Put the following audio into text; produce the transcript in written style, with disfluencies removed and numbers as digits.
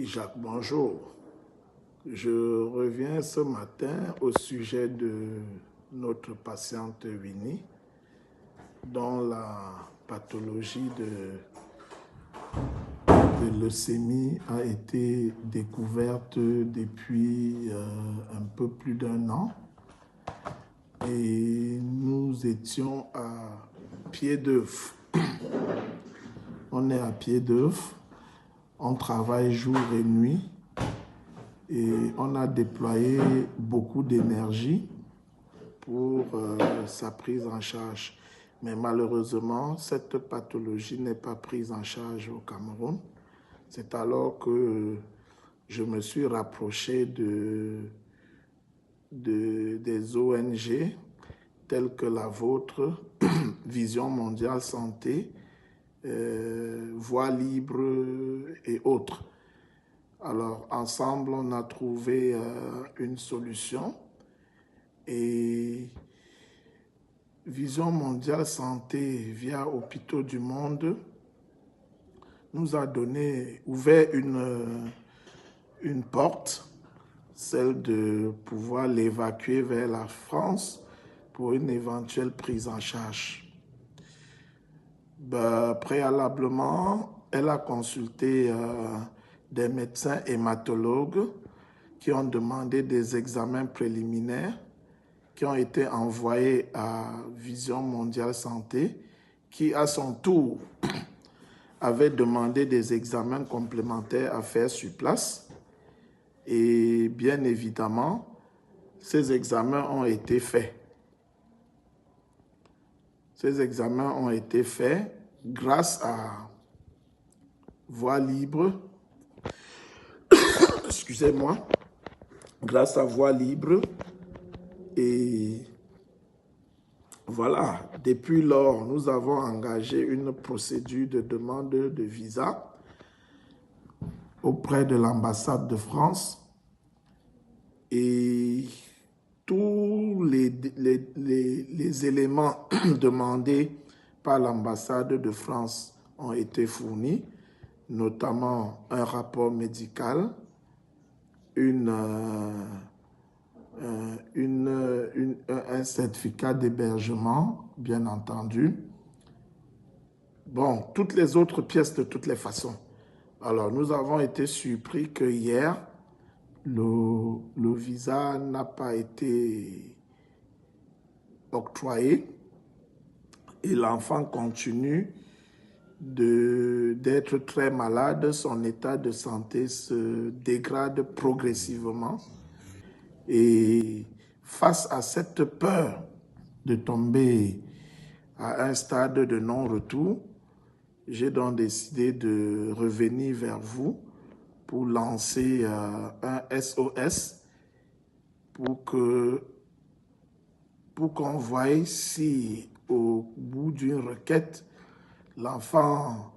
Jacques, bonjour. Je reviens ce matin au sujet de notre patiente Winnie, dont la pathologie de leucémie a été découverte depuis un peu plus d'1 an. Et nous étions à pied d'œuvre. On est à pied d'œuvre. On travaille jour et nuit et on a déployé beaucoup d'énergie pour sa prise en charge. Mais malheureusement, cette pathologie n'est pas prise en charge au Cameroun. C'est alors que je me suis rapproché des ONG telles que la vôtre, Vision Mondiale Santé, Voix Libre et autres. Alors, ensemble, on a trouvé une solution et Vision Mondiale Santé, via Hôpitaux du Monde, nous a ouvert une porte, celle de pouvoir l'évacuer vers la France pour une éventuelle prise en charge. Préalablement, elle a consulté des médecins hématologues qui ont demandé des examens préliminaires qui ont été envoyés à Vision Mondiale Santé, qui à son tour avait demandé des examens complémentaires à faire sur place. Et bien évidemment, ces examens ont été faits. Ces examens ont été faits grâce à Voix Libre, excusez-moi, grâce à Voix Libre. Et voilà, depuis lors, nous avons engagé une procédure de demande de visa auprès de l'ambassade de France. Et tous les éléments demandés par l'ambassade de France ont été fournis, notamment un rapport médical, un certificat d'hébergement, bien entendu. Bon, toutes les autres pièces de toutes les façons. Alors, nous avons été surpris que hier, le visa n'a pas été octroyé et l'enfant continue d'être très malade. Son état de santé se dégrade progressivement. Et face à cette peur de tomber à un stade de non-retour, j'ai donc décidé de revenir vers vous pour lancer un SOS pour qu'on voie si au bout d'une requête, l'enfant